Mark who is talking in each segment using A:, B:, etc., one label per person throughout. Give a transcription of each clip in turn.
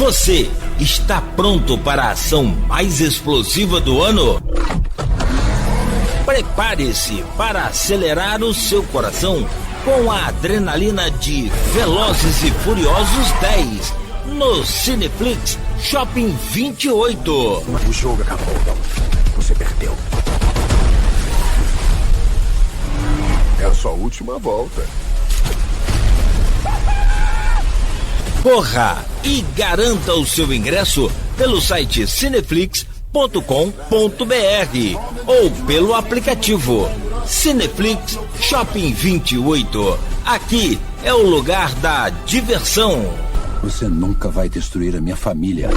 A: Você está pronto para a ação mais explosiva do ano? Prepare-se para acelerar o seu coração com a adrenalina de Velozes e Furiosos 10 no Cineflix Shopping 28.
B: O jogo acabou. Você perdeu. É a sua última volta.
A: Corra e garanta o seu ingresso pelo site cineflix.com.br ou pelo aplicativo Cineflix Shopping 28. Aqui é o lugar da diversão.
C: Você nunca vai destruir a minha família.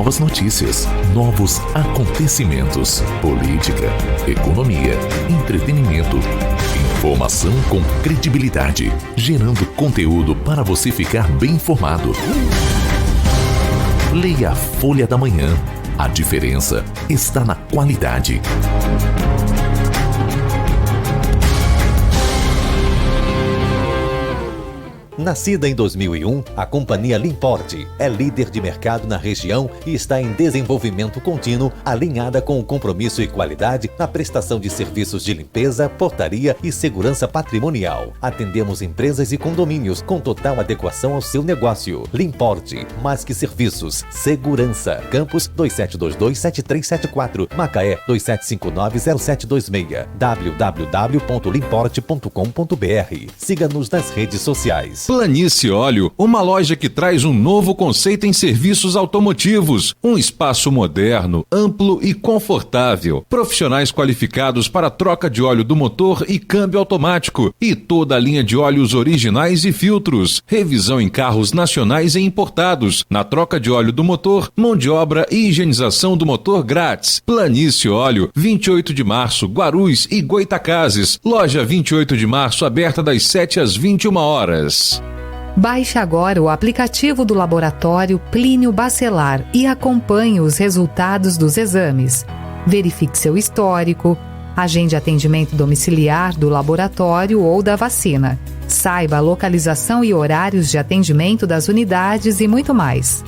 D: Novas notícias, novos acontecimentos, política, economia, entretenimento, informação com credibilidade, gerando conteúdo para você ficar bem informado. Leia a Folha da Manhã. A diferença está na qualidade.
E: Nascida em 2001, a companhia Limport é líder de mercado na região e está em desenvolvimento contínuo, alinhada com o compromisso e qualidade na prestação de serviços de limpeza, portaria e segurança patrimonial. Atendemos empresas e condomínios com total adequação ao seu negócio. Limport, mais que serviços, segurança. Campus 2722-7374, Macaé 2759-0726, www.limport.com.br. Siga-nos nas redes sociais.
F: Planície Óleo, uma loja que traz um novo conceito em serviços automotivos, um espaço moderno, amplo e confortável, profissionais qualificados para troca de óleo do motor e câmbio automático e toda a linha de óleos originais e filtros, revisão em carros nacionais e importados, na troca de óleo do motor, mão de obra e higienização do motor grátis. Planície Óleo, 28 de março, Guarulhos e Goitacazes, loja 28 de março aberta das 7 às 21 horas.
G: Baixe agora o aplicativo do Laboratório Plínio Bacelar e acompanhe os resultados dos exames. Verifique seu histórico, agende atendimento domiciliar do laboratório ou da vacina. Saiba a localização e horários de atendimento das unidades e muito mais.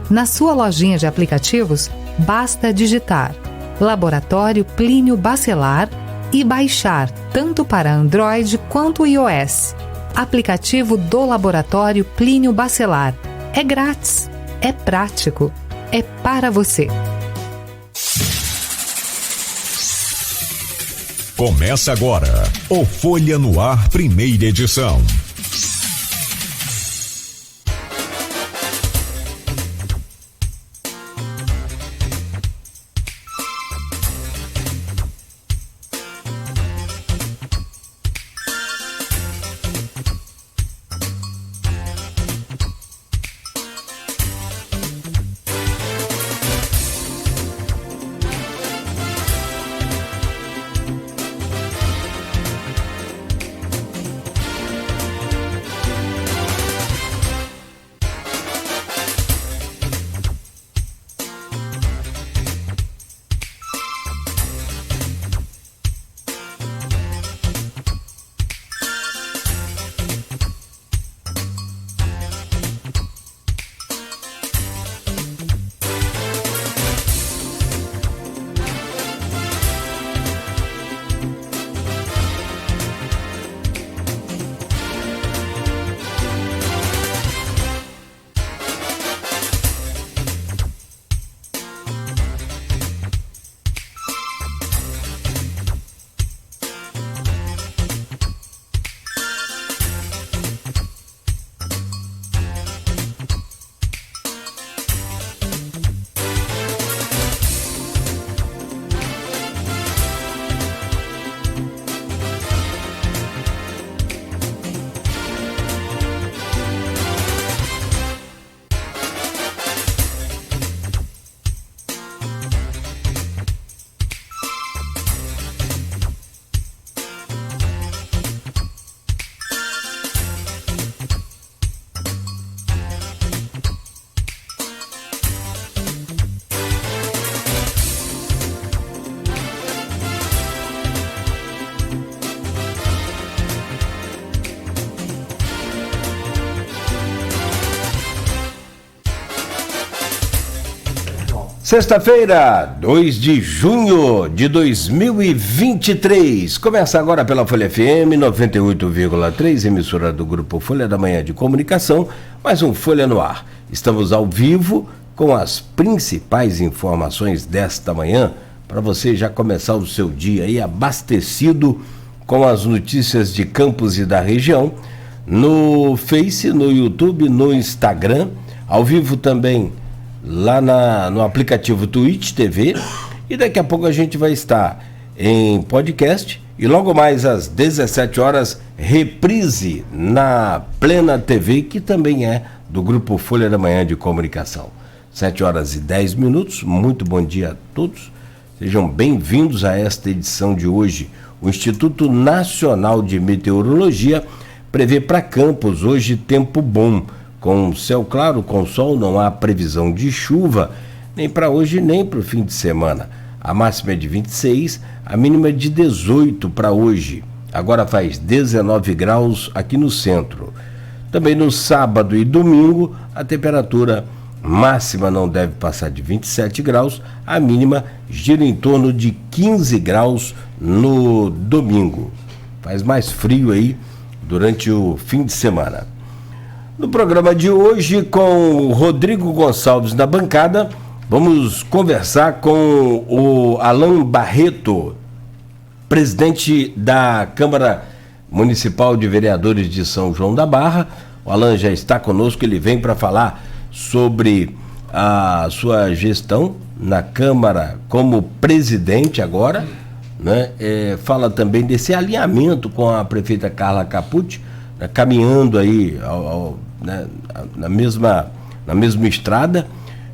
G: Na sua lojinha de aplicativos, basta digitar Laboratório Plínio Bacelar e baixar tanto para Android quanto iOS. Aplicativo do Laboratório Plínio Bacelar. É grátis, é prático, é para você.
H: Começa agora o Folha no Ar, primeira edição.
I: Sexta-feira, 2 de junho de 2023. Começa agora pela Folha FM 98,3, emissora do Grupo Folha da Manhã de Comunicação, mais um Folha no Ar. Estamos ao vivo com as principais informações desta manhã, para você já começar o seu dia aí abastecido com as notícias de Campos e da região, no Face, no YouTube, no Instagram, ao vivo também lá no aplicativo Twitch TV, e daqui a pouco a gente vai estar em podcast e logo mais às 17 horas reprise na Plena TV, que também é do Grupo Folha da Manhã de Comunicação. 7 horas e 10 minutos, muito bom dia a todos, sejam bem-vindos a esta edição de hoje. O Instituto Nacional de Meteorologia prevê para Campos hoje tempo bom, com céu claro, com sol, não há previsão de chuva, nem para hoje nem para o fim de semana. A máxima é de 26, a mínima é de 18 para hoje. Agora faz 19 graus aqui no centro. Também no sábado e domingo, a temperatura máxima não deve passar de 27 graus, a mínima gira em torno de 15 graus no domingo. Faz mais frio aí durante o fim de semana. No programa de hoje, com o Rodrigo Gonçalves na bancada, vamos conversar com o Alan Barreto, presidente da Câmara Municipal de Vereadores de São João da Barra. O Alan já está conosco, ele vem para falar sobre a sua gestão na Câmara como presidente agora, né? Fala também desse alinhamento com a prefeita Carla Capucci, né? Caminhando aí né? na mesma estrada.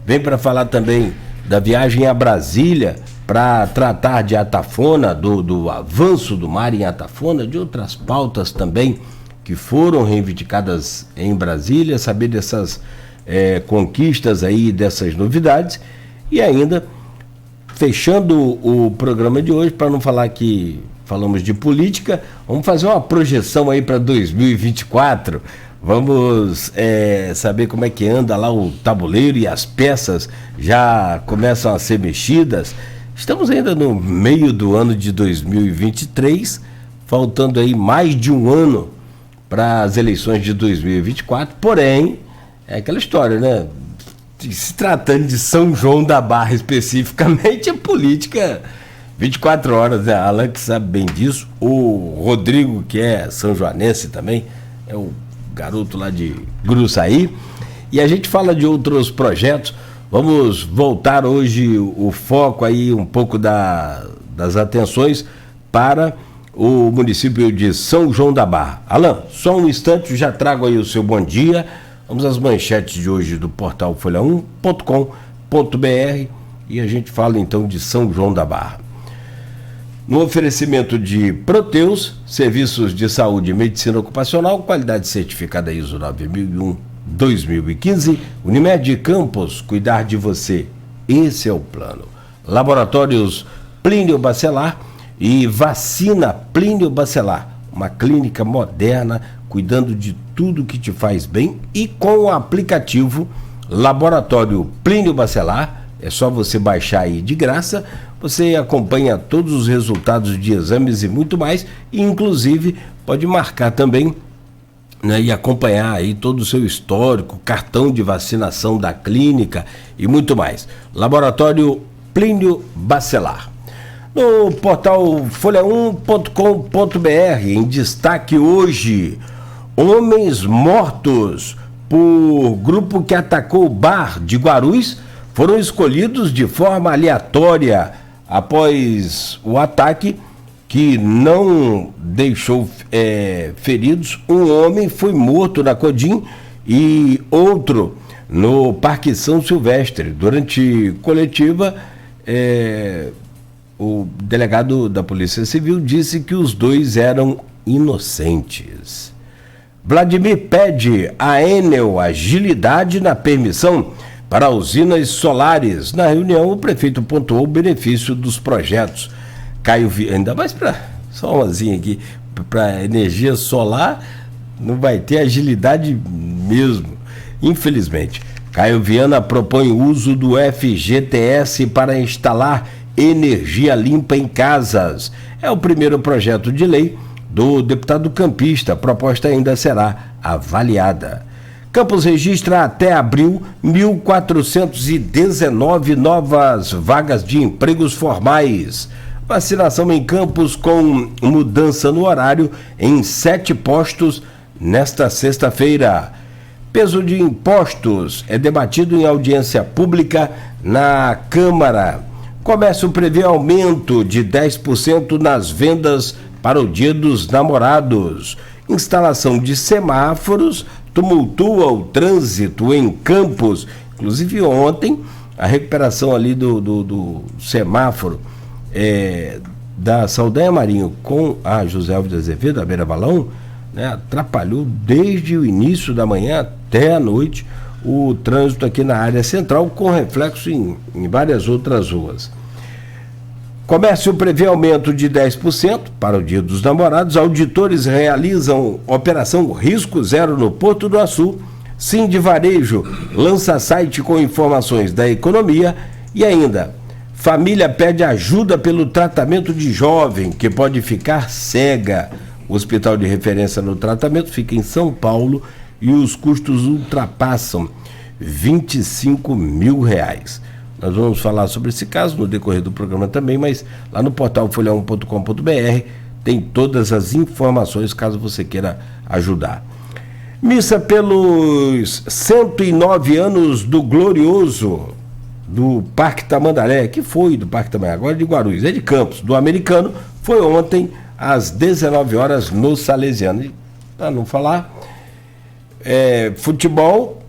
I: Vem para falar também da viagem a Brasília para tratar de Atafona, do avanço do mar em Atafona, de outras pautas também que foram reivindicadas em Brasília, saber dessas conquistas aí, dessas novidades. E ainda, fechando o programa de hoje, para não falar que falamos de política, vamos fazer uma projeção aí para 2024. Vamos saber como é que anda lá o tabuleiro e as peças já começam a ser mexidas. Estamos ainda no meio do ano de 2023, faltando aí mais de um ano para as eleições de 2024, porém, é aquela história, né? Se tratando de São João da Barra especificamente, a política 24 horas, né? A Alan que sabe bem disso, o Rodrigo, que é sanjoanense também, é o garoto lá de Gruçaí, e a gente fala de outros projetos. Vamos voltar hoje o foco aí um pouco das atenções para o município de São João da Barra. Alan, só um instante, já trago aí o seu bom dia. Vamos às manchetes de hoje do portal folha1.com.br e a gente fala então de São João da Barra. No oferecimento de Proteus, serviços de saúde e medicina ocupacional, qualidade certificada ISO 9001-2015, Unimed Campos, cuidar de você, esse é o plano. Laboratórios Plínio Bacelar e Vacina Plínio Bacelar, uma clínica moderna, cuidando de tudo que te faz bem, e com o aplicativo Laboratório Plínio Bacelar, é só você baixar aí de graça, você acompanha todos os resultados de exames e muito mais, e inclusive pode marcar também, né, e acompanhar aí todo o seu histórico, cartão de vacinação da clínica e muito mais. Laboratório Plínio Bacelar. No portal folha1.com.br, em destaque hoje, homens mortos por grupo que atacou o bar de Guarulhos foram escolhidos de forma aleatória após o ataque que não deixou feridos. Um homem foi morto na Codim e outro no Parque São Silvestre. Durante coletiva, o delegado da Polícia Civil disse que os dois eram inocentes. Vladimir pede a Enel agilidade na permissão para usinas solares. Na reunião, o prefeito pontuou o benefício dos projetos. Caio ainda mais para só umazinha aqui, para energia solar, não vai ter agilidade mesmo, infelizmente. Caio Viana propõe o uso do FGTS para instalar energia limpa em casas. É o primeiro projeto de lei do deputado campista. A proposta ainda será avaliada. Campos registra até abril 1.419 novas vagas de empregos formais. Vacinação em Campos com mudança no horário em 7 postos nesta sexta-feira. Peso de impostos é debatido em audiência pública na Câmara. Comércio prevê aumento de 10% nas vendas para o Dia dos Namorados. Instalação de semáforos tumultua o trânsito em Campos. Inclusive ontem, a recuperação ali do semáforo da Saldanha Marinho com a José Alves de Azevedo, a Beira Balão, né, atrapalhou desde o início da manhã até a noite o trânsito aqui na área central, com reflexo em várias outras ruas. Comércio prevê aumento de 10% para o Dia dos Namorados. Auditores realizam operação Risco Zero no Porto do Açu. Sindivarejo lança site com informações da economia. E ainda, família pede ajuda pelo tratamento de jovem que pode ficar cega. O hospital de referência no tratamento fica em São Paulo e os custos ultrapassam R$25 mil. Nós vamos falar sobre esse caso no decorrer do programa também, mas lá no portal folha1.com.br tem todas as informações caso você queira ajudar. Missa pelos 109 anos do glorioso do Parque Tamandaré, que foi do Parque Tamandaré, agora de Guarulhos, é de Campos, do Americano, foi ontem às 19 horas no Salesiano. E, para não falar, futebol,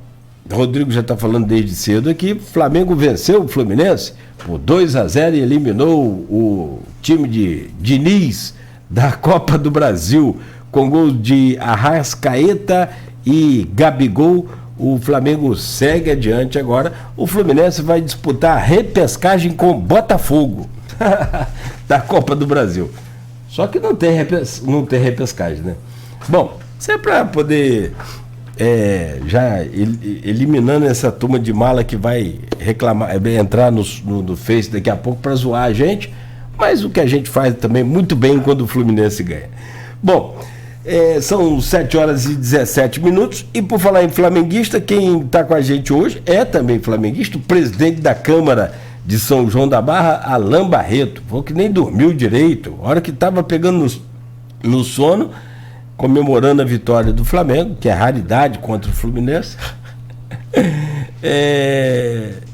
I: Rodrigo já está falando desde cedo aqui, Flamengo venceu o Fluminense por 2-0 e eliminou o time de Diniz da Copa do Brasil, com gols de Arrascaeta e Gabigol. O Flamengo segue adiante agora. O Fluminense vai disputar a repescagem com Botafogo da Copa do Brasil. Só que não tem repescagem, né? Bom, isso é para poder já eliminando essa turma de mala que vai reclamar, entrar no Face daqui a pouco para zoar a gente, mas o que a gente faz também muito bem quando o Fluminense ganha. Bom, são 7 horas e 17 minutos, e por falar em flamenguista, quem está com a gente hoje é também flamenguista, o presidente da Câmara de São João da Barra, Alain Barreto. Falou que nem dormiu direito, a hora que estava pegando no sono, comemorando a vitória do Flamengo, que é raridade contra o Fluminense,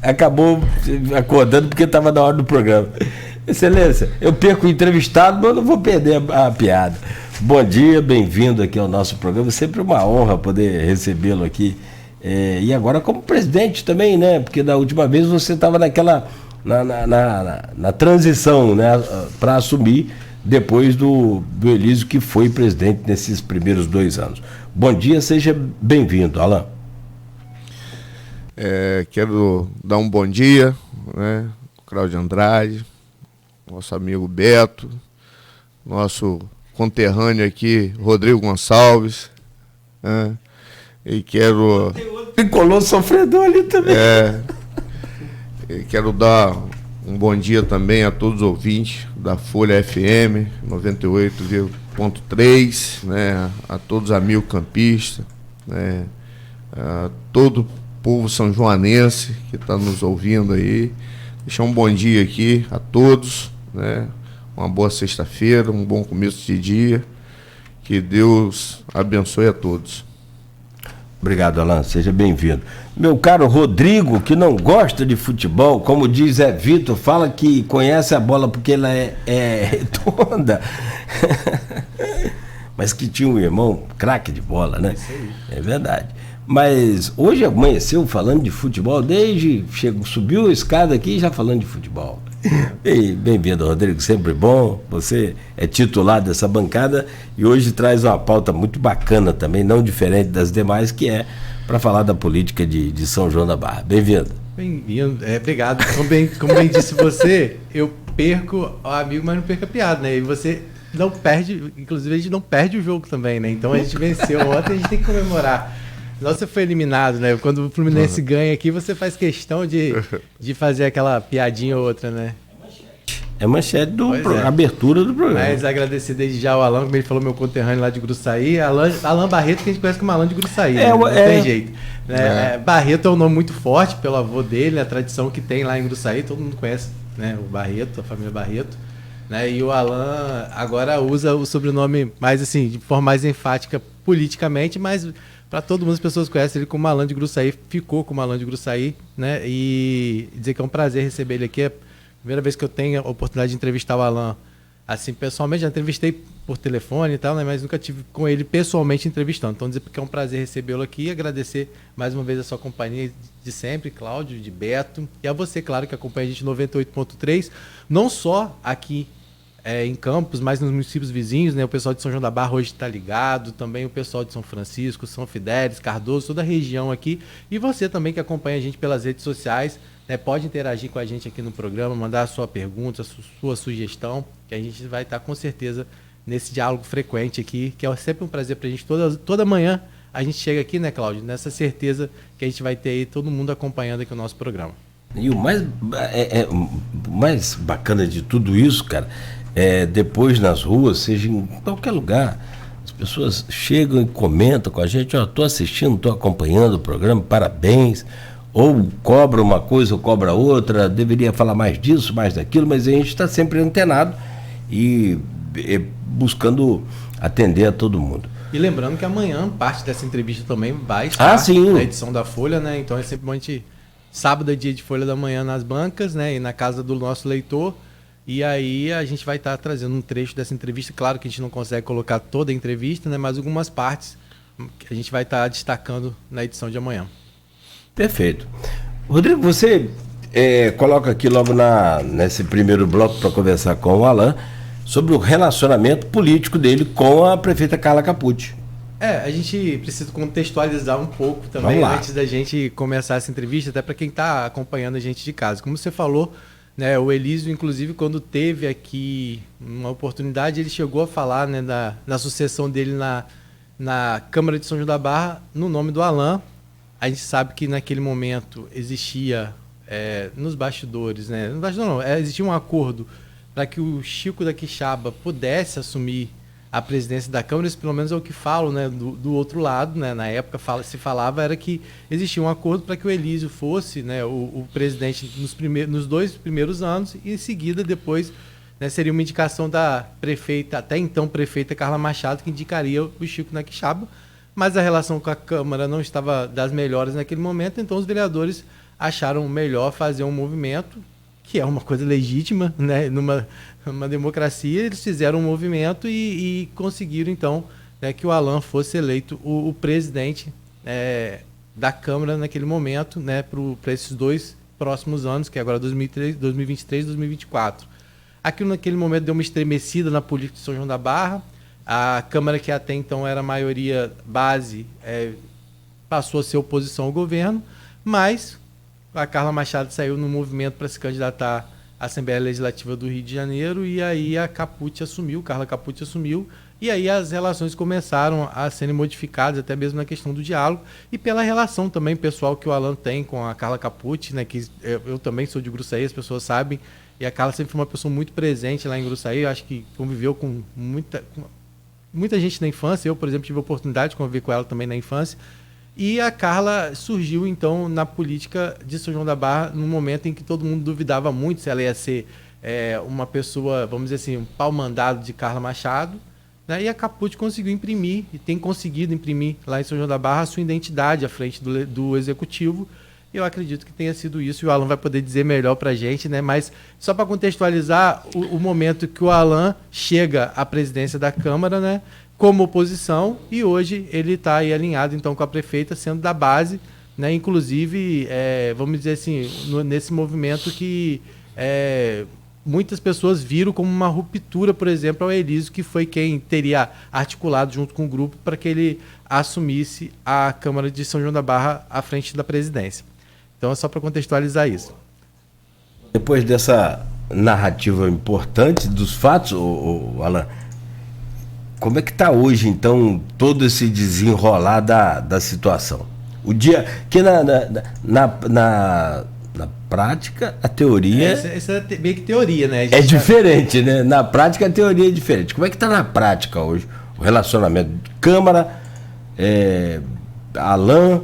I: acabou acordando porque estava na hora do programa. Excelência, eu perco o entrevistado, mas não vou perder a piada. Bom dia, bem-vindo aqui ao nosso programa, sempre uma honra poder recebê-lo aqui, e agora como presidente também, né, porque da última vez você estava na transição, né, para assumir depois do Elísio, que foi presidente nesses primeiros 2 anos. Bom dia, seja bem-vindo, Alain.
J: Quero dar um bom dia, né, Cláudio Andrade, nosso amigo Beto, nosso conterrâneo aqui, Rodrigo Gonçalves, né, e quero...
I: Tricolor sofredor ali também.
J: Quero dar um bom dia também a todos os ouvintes da Folha FM 98,3, né, a todos os amigos campistas, né, a todo o povo são-joanense que está nos ouvindo aí. Deixar um bom dia aqui a todos, né, uma boa sexta-feira, um bom começo de dia, que Deus abençoe a todos.
I: Obrigado, Alain, seja bem-vindo. Meu caro Rodrigo, que não gosta de futebol, como diz Zé Vitor, fala que conhece a bola porque ela é redonda, mas que tinha um irmão craque de bola, né? É verdade. Mas hoje amanheceu falando de futebol, subiu a escada aqui já falando de futebol. Bem-vindo, Rodrigo, sempre bom. Você é titular dessa bancada e hoje traz uma pauta muito bacana também, não diferente das demais, que é para falar da política de São João da Barra. Bem-vindo.
K: Bem-vindo, obrigado. Como bem disse você, eu perco o amigo, mas não perco a piada, né? E você não perde, inclusive a gente não perde o jogo também, né? Então a gente venceu ontem, a gente tem que comemorar. Você foi eliminado, né? Quando o Fluminense ganha aqui, você faz questão de fazer aquela piadinha ou outra, né?
I: É manchete abertura do programa.
K: Mas agradecer desde já ao Alan, como ele falou, meu conterrâneo lá de Gruçaí. Alan Barreto, que a gente conhece como Alan de Gruçaí. Né? Não tem jeito. Barreto é um nome muito forte pelo avô dele, a tradição que tem lá em Gruçaí, todo mundo conhece, né? O Barreto, a família Barreto. Né? E o Alan agora usa o sobrenome mais assim, de forma mais enfática politicamente, mas para todo mundo as pessoas conhecem ele como Alan de Gruçaí, ficou como Alan de Gruçaí, né? E dizer que é um prazer receber ele aqui. É a primeira vez que eu tenho a oportunidade de entrevistar o Alan assim pessoalmente. Já entrevistei por telefone e tal, né? Mas nunca tive com ele pessoalmente entrevistando. Então dizer que é um prazer recebê-lo aqui e agradecer mais uma vez a sua companhia de sempre, Cláudio, de Beto, e a você, claro, que acompanha a gente 98.3, não só aqui em Campos, mas nos municípios vizinhos, né? O pessoal de São João da Barra hoje está ligado, também o pessoal de São Francisco, São Fidélis, Cardoso, toda a região aqui, e você também que acompanha a gente pelas redes sociais, né? Pode interagir com a gente aqui no programa, mandar a sua pergunta, a sua sugestão, que a gente vai estar com certeza nesse diálogo frequente aqui, que é sempre um prazer para a gente. Toda manhã a gente chega aqui, né, Cláudio, nessa certeza que a gente vai ter aí todo mundo acompanhando aqui o nosso programa.
I: E o mais bacana de tudo isso, cara, depois nas ruas, seja em qualquer lugar, as pessoas chegam e comentam com a gente: ó, tô assistindo, tô acompanhando o programa, parabéns, ou cobra uma coisa ou cobra outra, deveria falar mais disso, mais daquilo, mas a gente está sempre antenado e buscando atender a todo mundo.
K: E lembrando que amanhã parte dessa entrevista também vai estar na edição da Folha, né? Então é sempre bom a gente... Sábado é dia de Folha da Manhã nas bancas, né? E na casa do nosso leitor. E aí a gente vai estar trazendo um trecho dessa entrevista. Claro que a gente não consegue colocar toda a entrevista, né? Mas algumas partes que a gente vai estar destacando na edição de amanhã.
I: Perfeito. Rodrigo, você coloca aqui logo nesse primeiro bloco para conversar com o Alan sobre o relacionamento político dele com a prefeita Carla Capucci.
K: A gente precisa contextualizar um pouco também antes da gente começar essa entrevista, até para quem está acompanhando a gente de casa. Como você falou, né, o Elísio, inclusive, quando teve aqui uma oportunidade, ele chegou a falar, né, na sucessão dele na Câmara de São João da Barra, no nome do Alan. A gente sabe que naquele momento existia, nos bastidores, né, existia um acordo para que o Chico da Quixaba pudesse assumir a presidência da Câmara. Isso pelo menos é o que falam, né, do outro lado, né, na época se falava era que existia um acordo para que o Elísio fosse, né, o presidente nos 2 primeiros anos, e em seguida depois, né, seria uma indicação da prefeita, até então prefeita Carla Machado, que indicaria o Chico da Quixaba, mas a relação com a Câmara não estava das melhores naquele momento, então os vereadores acharam melhor fazer um movimento, que é uma coisa legítima, né, numa democracia. Eles fizeram um movimento e conseguiram, então, né, que o Alan fosse eleito o presidente da Câmara naquele momento, né, para esses 2 próximos anos, que é agora 2023 e 2024. Aquilo naquele momento deu uma estremecida na política de São João da Barra. A Câmara, que até então era a maioria base, passou a ser oposição ao governo, mas a Carla Machado saiu no movimento para se candidatar à Assembleia Legislativa do Rio de Janeiro, e aí a Carla Capucci assumiu, e aí as relações começaram a serem modificadas, até mesmo na questão do diálogo, e pela relação também pessoal que o Alan tem com a Carla Capucci, né, que eu também sou de Gruçaí, as pessoas sabem, e a Carla sempre foi uma pessoa muito presente lá em Gruçaí. Eu acho que conviveu com muita gente na infância. Eu, por exemplo, tive a oportunidade de conviver com ela também na infância. E a Carla surgiu, então, na política de São João da Barra, num momento em que todo mundo duvidava muito se ela ia ser uma pessoa, vamos dizer assim, um pau-mandado de Carla Machado, né? E a Capucci conseguiu imprimir, e tem conseguido imprimir lá em São João da Barra, a sua identidade à frente do Executivo. Eu acredito que tenha sido isso, e o Alan vai poder dizer melhor para a gente, né? Mas só para contextualizar o momento que o Alan chega à presidência da Câmara, né, como oposição, e hoje ele está aí alinhado então com a prefeita, sendo da base, né, inclusive, vamos dizer assim, nesse movimento que muitas pessoas viram como uma ruptura, por exemplo, ao Elísio, que foi quem teria articulado junto com o grupo para que ele assumisse a Câmara de São João da Barra à frente da presidência. Então é só para contextualizar isso.
I: Depois dessa narrativa importante dos fatos, Alan, como é que está hoje, então, todo esse desenrolar da situação? O dia que na prática a teoria
K: essa é meio que teoria, né?
I: É diferente, né? Na prática a teoria é diferente. Como é que está na prática hoje o relacionamento Câmara, Alain,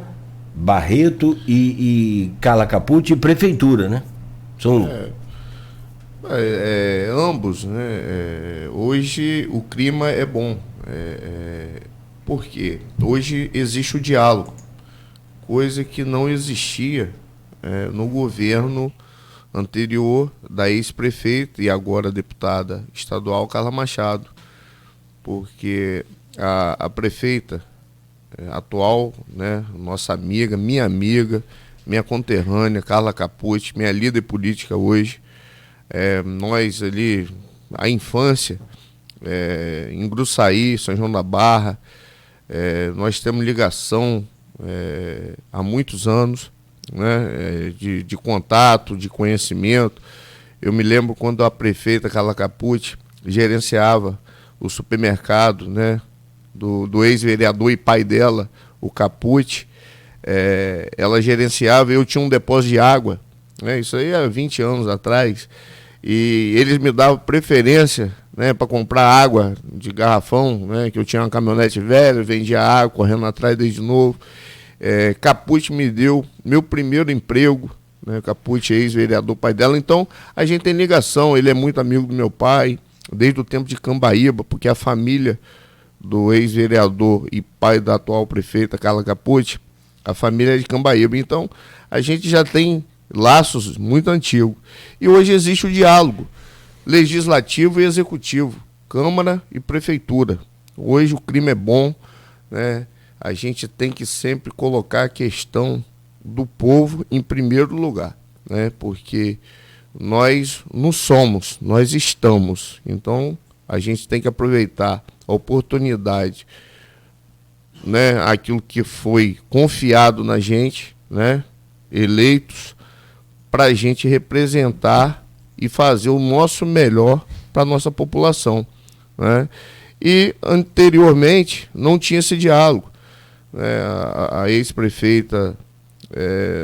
I: Barreto e Carla Capucci e Prefeitura, né? São
J: ambos, né? Hoje o clima é bom. Por quê? Hoje existe o diálogo, coisa que não existia no governo anterior da ex-prefeita e agora deputada estadual Carla Machado, porque a prefeita atual, né, nossa amiga, minha conterrânea, Carla Capucci, minha líder política hoje, nós ali, a infância, em Gruçaí, São João da Barra, nós temos ligação há muitos anos, né, de contato, de conhecimento. Eu me lembro quando a prefeita Carla Capucci gerenciava o supermercado, né, do ex-vereador e pai dela, o Capucci. Ela gerenciava, eu tinha um depósito de água, né, isso aí há 20 anos atrás, e eles me davam preferência, né, para comprar água de garrafão, né, que eu tinha uma caminhonete velha, vendia água, correndo atrás desde novo. Capucci me deu meu primeiro emprego, né, Capucci, ex-vereador, pai dela. Então a gente tem ligação, ele é muito amigo do meu pai, desde o tempo de Cambaíba, porque a família do ex-vereador e pai da atual prefeita, Carla Capucci, a família é de Cambaíba. Então a gente já tem laços muito antigos. E hoje existe o diálogo legislativo e executivo, Câmara e Prefeitura. Hoje o clima é bom, né? A gente tem que sempre colocar a questão do povo em primeiro lugar, né? Porque nós não somos, nós estamos. Então a gente tem que aproveitar a oportunidade, né? Aquilo que foi confiado na gente, né? Eleitos, para a gente representar e fazer o nosso melhor para a nossa população, né? E anteriormente não tinha esse diálogo. A ex-prefeita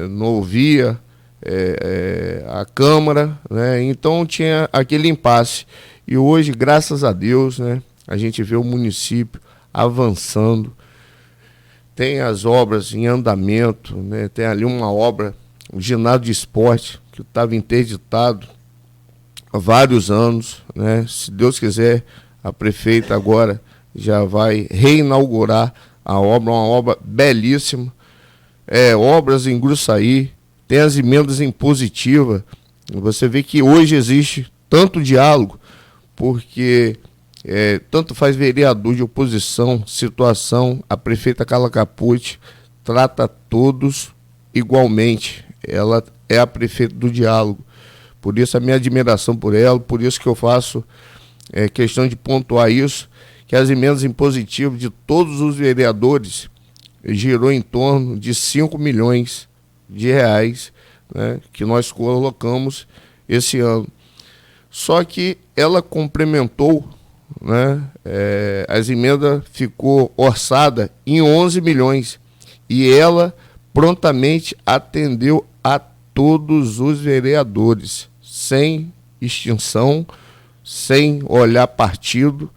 J: não ouvia a Câmara, né? Então tinha aquele impasse. E hoje, graças a Deus, né, a gente vê o município avançando, tem as obras em andamento, né? Tem ali uma obra, o ginásio de esporte, que estava interditado há vários anos, né? Se Deus quiser, a prefeita agora já vai reinaugurar a obra, uma obra belíssima. Obras em Gruçaí, tem as emendas impositivas. Você vê que hoje existe tanto diálogo, porque tanto faz vereador de oposição, situação, a prefeita Carla Capucci trata todos igualmente. Ela é a prefeita do diálogo. Por isso a minha admiração por ela, por isso que eu faço questão de pontuar isso, que as emendas impositivas de todos os vereadores girou em torno de 5 milhões de reais, né, que nós colocamos esse ano. Só que ela complementou, né, as emendas ficou orçada em 11 milhões e ela prontamente atendeu a todos os vereadores, sem extinção, sem olhar partido,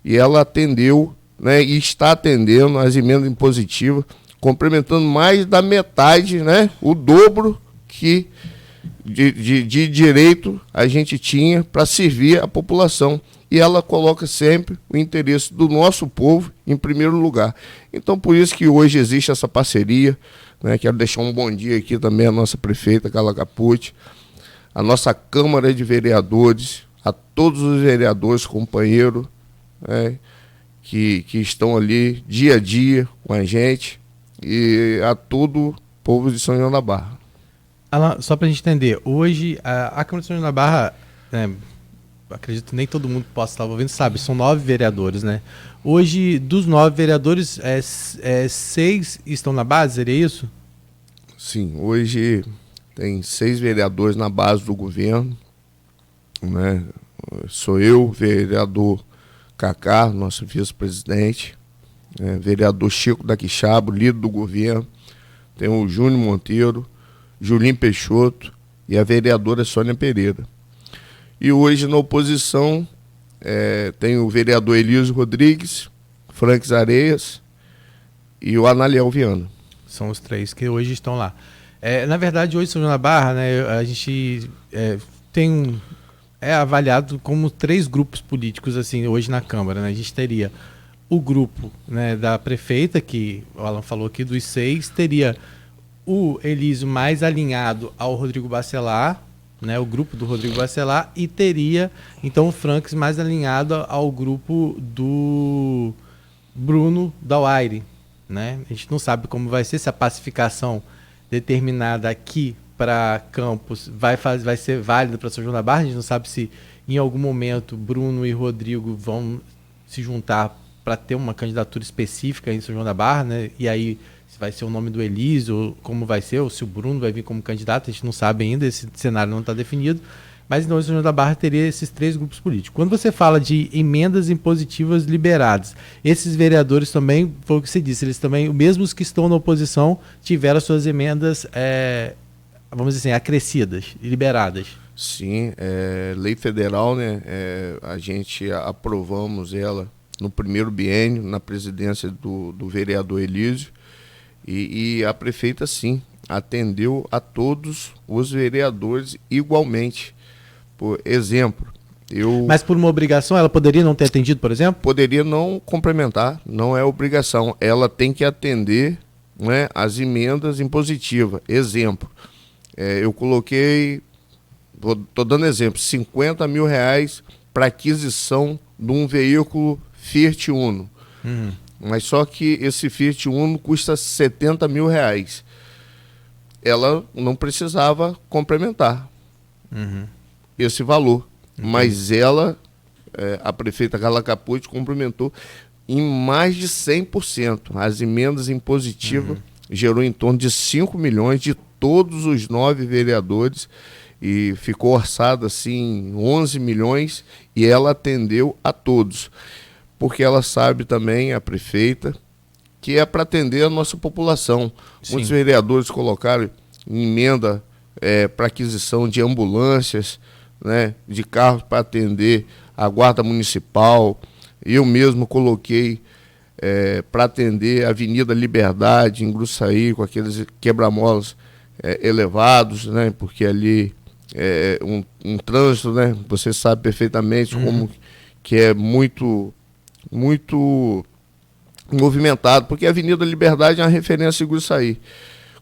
J: e ela atendeu, né, e está atendendo as emendas impositivas, complementando mais da metade, né, o dobro que de direito a gente tinha para servir a população. E ela coloca sempre o interesse do nosso povo em primeiro lugar. Então, por isso que hoje existe essa parceria, né? Quero deixar um bom dia aqui também à nossa prefeita, Carla Capucci, a nossa Câmara de Vereadores, a todos os vereadores, companheiros, né, que estão ali dia a dia com a gente, e a todo o povo de São João da Barra.
K: Alain, só para a gente entender, hoje a Câmara de São João da Barra, acredito que nem todo mundo possa estar ouvindo, sabe, são 9 vereadores, né? Hoje, dos 9 vereadores, 6 estão na base, seria isso?
J: Sim, hoje tem 6 vereadores na base do governo, né? Sou eu, vereador Cacá, nosso vice-presidente, vereador Chico da Quixaba, líder do governo, tem o Júnior Monteiro, Julinho Peixoto e a vereadora Sônia Pereira. E hoje na oposição tem o vereador Elísio Rodrigues, Franques Areias e o Analiel Viana.
K: São os 3 que hoje estão lá. Na verdade, hoje, São João da Barra, né, a gente é avaliado como 3 grupos políticos assim, hoje na Câmara. Né? A gente teria o grupo, né, da prefeita, que o Alan falou aqui, dos 6, teria o Elísio mais alinhado ao Rodrigo Bacelar, né, o grupo do Rodrigo Bacelar, e teria então o Franques mais alinhado ao grupo do Bruno Dauaire, né? A gente não sabe como vai ser, se a pacificação determinada aqui para Campos vai ser válida para São João da Barra. A gente não sabe se em algum momento Bruno e Rodrigo vão se juntar para ter uma candidatura específica em São João da Barra, né? E aí se vai ser o nome do Elísio, ou como vai ser, ou se o Bruno vai vir como candidato, a gente não sabe ainda, esse cenário não está definido. Mas então, o São João da Barra teria esses 3 grupos políticos. Quando você fala de emendas impositivas liberadas, esses vereadores também, foi o que você disse, eles também, mesmo os que estão na oposição, tiveram suas emendas, vamos dizer assim, acrescidas, liberadas.
J: Sim, lei federal, né? A gente aprovamos ela no primeiro biênio, na presidência do vereador Elísio, e a prefeita, sim, atendeu a todos os vereadores igualmente. Por exemplo,
K: Mas por uma obrigação, ela poderia não ter atendido, por exemplo?
J: Poderia não complementar, não é obrigação. Ela tem que atender, né, as emendas impositivas. Exemplo, eu coloquei, estou dando exemplo, R$50 mil para aquisição de um veículo Fiat Uno. Mas só que esse Fiat Uno custa R$70 mil. Ela não precisava complementar esse valor. Mas ela, a prefeita Carla Capucci, complementou em mais de 100%. As emendas impositivas gerou em torno de 5 milhões de todos os 9 vereadores e ficou orçado assim 11 milhões e ela atendeu a todos. Porque ela sabe também, a prefeita, que é para atender a nossa população. Sim. Muitos vereadores colocaram emenda para aquisição de ambulâncias, né, de carros para atender a guarda municipal. Eu mesmo coloquei para atender a Avenida Liberdade, em Gruçaí, com aqueles quebra-molas elevados, né, porque ali é um trânsito, né, você sabe perfeitamente como que é muito movimentado, porque a Avenida Liberdade é uma referência em Gruçaí.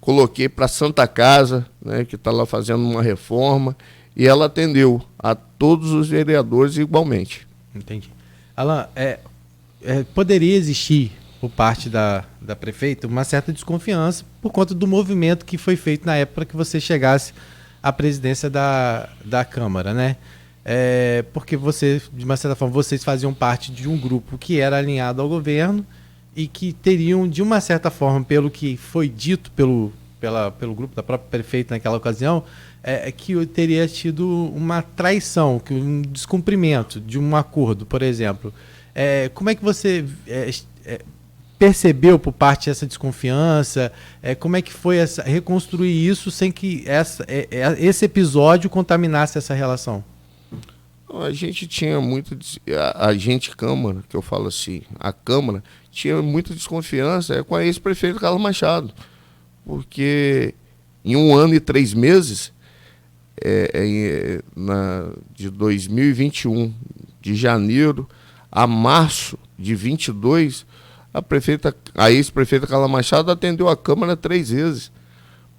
J: Coloquei para Santa Casa, né, que está lá fazendo uma reforma, e ela atendeu a todos os vereadores igualmente.
K: Entendi. Alan, poderia existir, por parte da prefeita, uma certa desconfiança por conta do movimento que foi feito na época que você chegasse à presidência da Câmara, né? Porque você, de uma certa forma, vocês faziam parte de um grupo que era alinhado ao governo e que teriam, de uma certa forma, pelo que foi dito pelo grupo da própria prefeita naquela ocasião, que teria tido uma traição, um descumprimento de um acordo, por exemplo. Como é que você percebeu por parte dessa desconfiança? Como é que foi reconstruir isso sem que esse episódio contaminasse essa relação?
J: A gente tinha muito... A gente, Câmara, que eu falo assim, a Câmara tinha muita desconfiança com a ex-prefeito Carlos Machado, porque em 1 ano e 3 meses, de 2021, de janeiro a março de 22, a ex-prefeita Carla Machado atendeu a Câmara 3 vezes.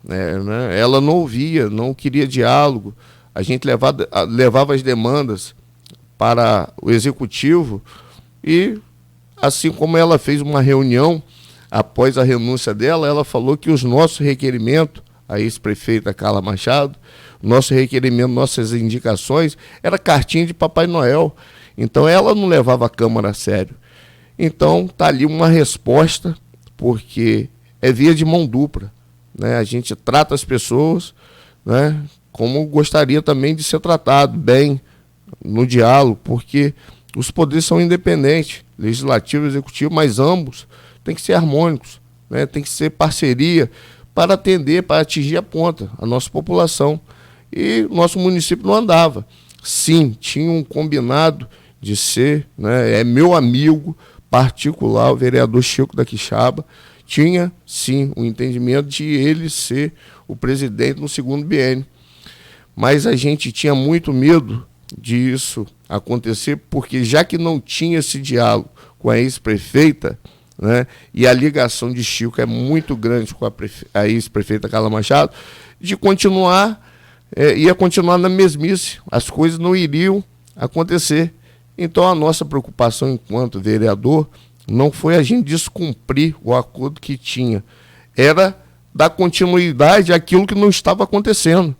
J: Né? Ela não ouvia, não queria diálogo. A gente levava as demandas para o Executivo e, assim como ela fez uma reunião após a renúncia dela, ela falou que os nossos requerimentos, a ex-prefeita Carla Machado, nosso requerimento, nossas indicações, era cartinha de Papai Noel. Então ela não levava a Câmara a sério. Então está ali uma resposta, porque é via de mão dupla, né? A gente trata as pessoas, né, como gostaria também de ser tratado, bem, no diálogo, porque os poderes são independentes, legislativo e executivo, mas ambos têm que ser harmônicos, né? Tem que ser parceria, para atender, para atingir a ponta, a nossa população. E nosso município não andava. Sim, tinha um combinado de ser, né, é meu amigo particular, o vereador Chico da Quixaba, tinha, sim, um entendimento de ele ser o presidente no segundo biênio. Mas a gente tinha muito medo disso acontecer, porque já que não tinha esse diálogo com a ex-prefeita, né, e a ligação de Chico é muito grande com a ex-prefeita Carla Machado, de continuar, ia continuar na mesmice, as coisas não iriam acontecer. Então a nossa preocupação enquanto vereador não foi a gente descumprir o acordo que tinha, era dar continuidade àquilo que não estava acontecendo.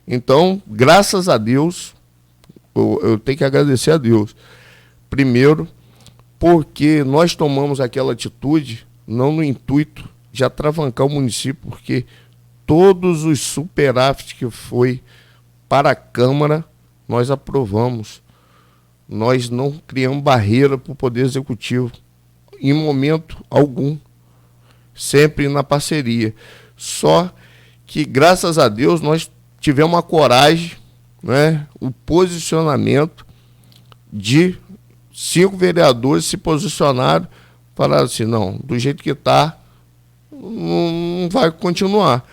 J: Então, graças a Deus, eu tenho que agradecer a Deus. Primeiro, porque nós tomamos aquela atitude, não no intuito de atravancar o município, porque todos os superávites que foi para a Câmara, nós aprovamos. Nós não criamos barreira para o Poder Executivo, em momento algum, sempre na parceria. Só que, graças a Deus, nós tivemos a coragem, né, o posicionamento de 5 vereadores se posicionaram, falaram assim, não, do jeito que está, não vai continuar.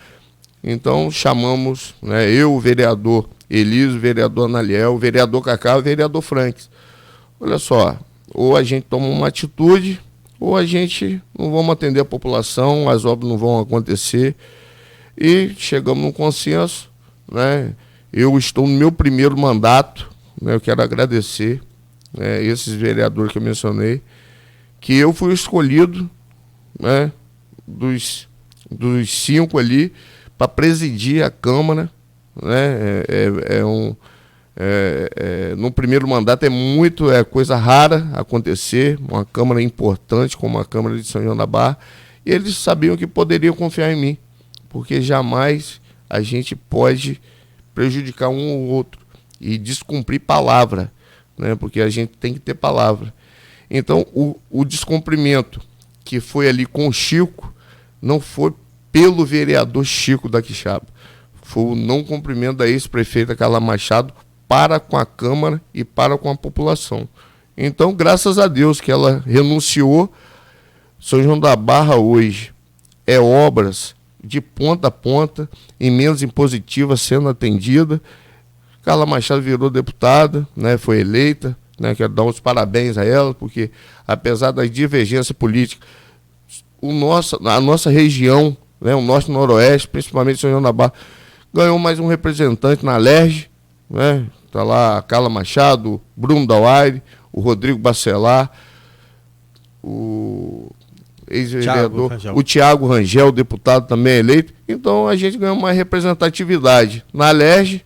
J: Então chamamos, né, eu, o vereador Elísio, o vereador Analiel, o vereador Cacá, o vereador Franks. Olha só, ou a gente toma uma atitude, ou a gente não vamos atender a população, as obras não vão acontecer. E chegamos num consenso, né? Eu estou no meu primeiro mandato, né? Eu quero agradecer, né, esses vereadores que eu mencionei, que eu fui escolhido, né, dos 5 ali, para presidir a Câmara, né? No primeiro mandato é coisa rara acontecer, uma Câmara importante como a Câmara de São João da Barra, e eles sabiam que poderiam confiar em mim, porque jamais a gente pode prejudicar um ou outro e descumprir palavra, né? Porque a gente tem que ter palavra. Então, o descumprimento que foi ali com o Chico não foi pelo vereador Chico da Quixaba, foi o não cumprimento da ex-prefeita Carla Machado para com a Câmara e para com a população. Então, graças a Deus que ela renunciou. São João da Barra hoje é obras de ponta a ponta, emendas impositivas sendo atendida. Carla Machado virou deputada, né, foi eleita, né, quero dar os parabéns a ela, porque apesar das divergências políticas, a nossa região, né, o norte e noroeste, principalmente São João da Barra, ganhou mais um representante na LERJ, né? Está lá a Carla Machado, Bruno Dauaire, o Rodrigo Bacelar, o ex-vereador, o Tiago Rangel, deputado também eleito. Então a gente ganhou uma representatividade. Na LERJ,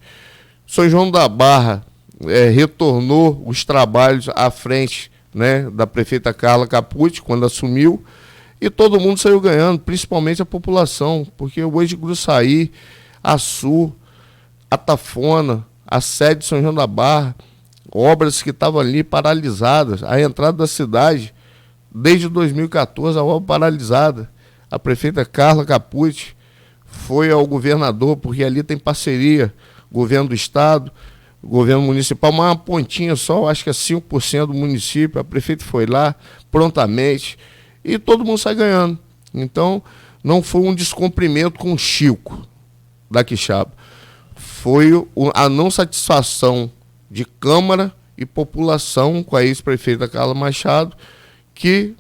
J: São João da Barra retornou os trabalhos à frente, né, da prefeita Carla Capucci, quando assumiu, e todo mundo saiu ganhando, principalmente a população, porque hoje Gruçaí, Açu, Atafona, a sede de São João da Barra, obras que estavam ali paralisadas, a entrada da cidade, desde 2014, a obra paralisada. A prefeita Carla Capucci foi ao governador, porque ali tem parceria, governo do estado, governo municipal, mas uma pontinha só, acho que é 5% do município, a prefeita foi lá prontamente, e todo mundo sai ganhando. Então, não foi um descumprimento com o Chico da Quixaba, foi a não satisfação de Câmara e população com a ex-prefeita Carla Machado, que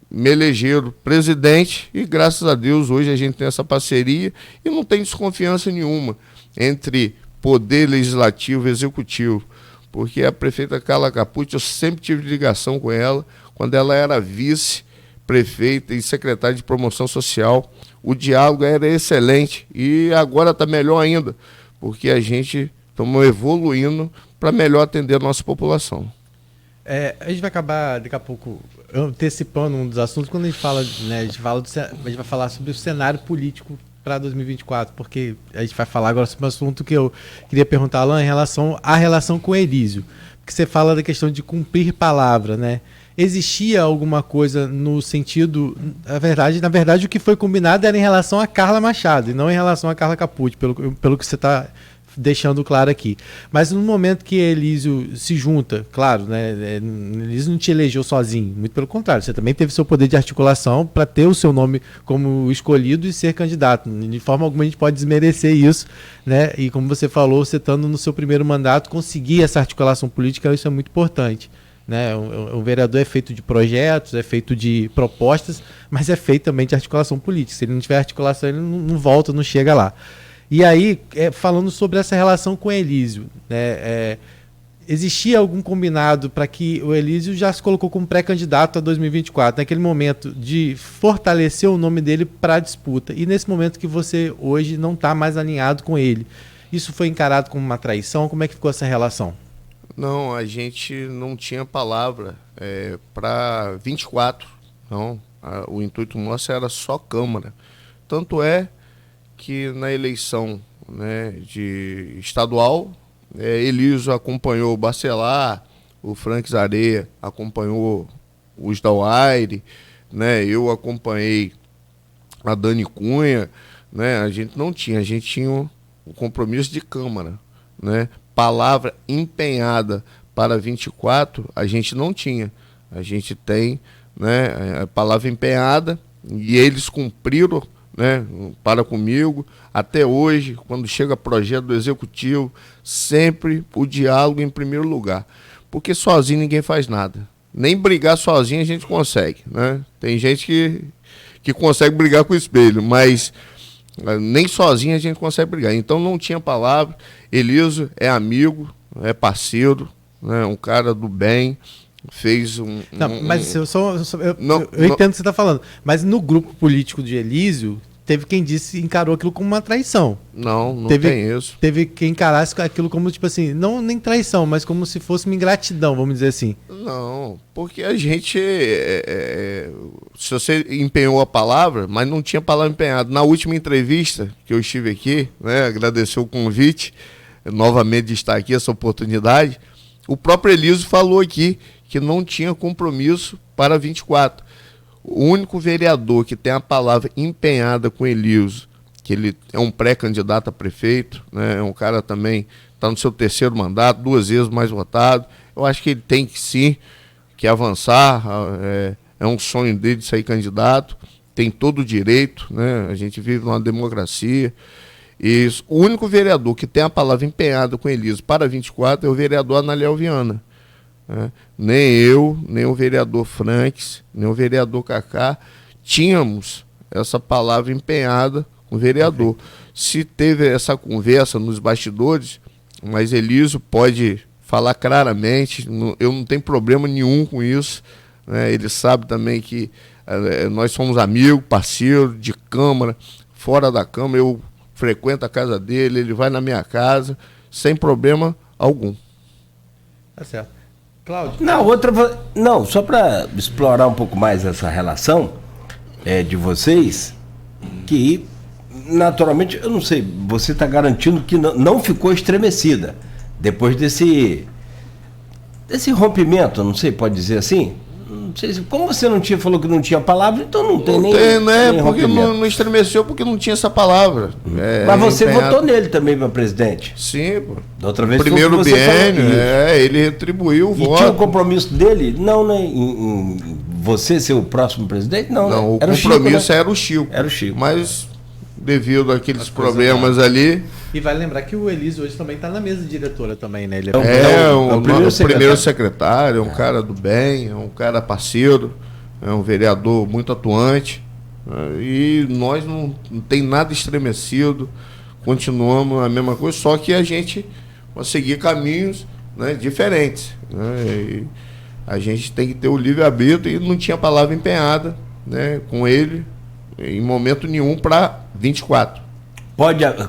J: me elegeram presidente, e graças a Deus hoje a gente tem essa parceria e não tem desconfiança nenhuma entre poder legislativo e executivo, porque a prefeita Carla Capucci, eu sempre tive ligação com ela, quando ela era vice-prefeita e secretária de promoção social, o diálogo era excelente e agora está melhor ainda, porque a gente estamos evoluindo para melhor atender a nossa população.
K: A gente vai acabar daqui a pouco antecipando um dos assuntos quando a gente fala, né, a gente vai falar sobre o cenário político para 2024, porque a gente vai falar agora sobre um assunto que eu queria perguntar, Alain, em relação à relação com o Elísio, porque você fala da questão de cumprir palavra, né? existia alguma coisa no sentido... Na verdade, o que foi combinado era em relação a Carla Machado, e não em relação a Carla Capucci, pelo que você está deixando claro aqui. Mas no momento que Elísio se junta, claro, né, Elísio não te elegeu sozinho, muito pelo contrário, você também teve seu poder de articulação para ter o seu nome como escolhido e ser candidato. De forma alguma a gente pode desmerecer isso, né? E como você falou, você estando no seu primeiro mandato, conseguir essa articulação política, isso é muito importante. Né? O vereador é feito de projetos, é feito de propostas, mas é feito também de articulação política. Se ele não tiver articulação, ele não volta, não chega lá. E aí, falando sobre essa relação com o Elísio, né, existia algum combinado para que o Elísio já se colocou como pré-candidato a 2024, naquele momento de fortalecer o nome dele para a disputa, e nesse momento que você hoje não está mais alinhado com ele, isso foi encarado como uma traição? Como é que ficou essa relação?
J: Não, a gente não tinha palavra para 24, não, o intuito nosso era só Câmara, tanto é que na eleição, né, de estadual, Elísio acompanhou o Bacelar, o Frank Zareia acompanhou o Isdauaire, né, eu acompanhei a Dani Cunha, né, a gente tinha o compromisso de Câmara, né, palavra empenhada para 24, a gente não tinha, a gente tem, né, a palavra empenhada e eles cumpriram, né, para comigo, até hoje, quando chega projeto do Executivo, sempre o diálogo em primeiro lugar, porque sozinho ninguém faz nada, nem brigar sozinho a gente consegue, né? Tem gente que consegue brigar com o espelho, mas nem sozinho a gente consegue brigar, então não tinha palavra. Elísio é amigo, é parceiro, né, um cara do bem, fez
K: mas eu entendo o que você está falando, mas no grupo político de Elísio teve quem encarou aquilo como uma traição.
J: Não tem isso.
K: Teve quem encarasse aquilo como, tipo assim, não nem traição, mas como se fosse uma ingratidão, vamos dizer assim.
J: Não, porque a gente, se você empenhou a palavra, mas não tinha palavra empenhada. Na última entrevista que eu estive aqui, né, agradecer o convite, novamente de estar aqui, essa oportunidade, o próprio Elísio falou aqui que não tinha compromisso para 24. O único vereador que tem a palavra empenhada com Elísio, que ele é um pré-candidato a prefeito, né, é um cara também, está no seu terceiro mandato, 2 vezes mais votado, eu acho que ele tem que sim, que avançar, é um sonho dele de sair candidato, tem todo o direito, né, a gente vive numa democracia, e o único vereador que tem a palavra empenhada com Elísio para 24 é o vereador Analiel Viana. Nem eu, nem o vereador Franks, nem o vereador Cacá tínhamos essa palavra empenhada com o vereador. Se teve essa conversa nos bastidores, mas Elísio pode falar claramente, eu não tenho problema nenhum com isso, né? Ele sabe também que nós somos amigos, parceiros de Câmara, fora da Câmara, eu frequento a casa dele, ele vai na minha casa, sem problema algum.
K: Tá certo. Cláudio?
I: Não, só para explorar um pouco mais essa relação de vocês, que naturalmente, eu não sei, você está garantindo que não ficou estremecida depois desse rompimento, não sei, pode dizer assim? Não sei, como você falou que não tinha palavra, então não tem nem. Tem,
J: né? Nem porque não estremeceu, porque não tinha essa palavra.
I: Mas você votou nele também para presidente?
J: Sim, pô.
I: Da outra vez
J: primeiro biênio, ele retribuiu o voto.
I: E tinha o compromisso dele? Não, né? Em você ser o próximo presidente? Não,
J: né? O compromisso era o Chico.
I: Era o Chico.
J: Mas, devido àqueles problemas ali.
K: E vale lembrar que o Elísio hoje também está na mesa diretora também, né? Ele
J: o primeiro secretário, é um cara do bem, é um cara parceiro, é um vereador muito atuante. E nós não tem nada estremecido, continuamos a mesma coisa, só que a gente vai seguir caminhos, né, diferentes. Né? E a gente tem que ter o livre-arbítrio e não tinha palavra empenhada, né, com ele em momento nenhum para 24.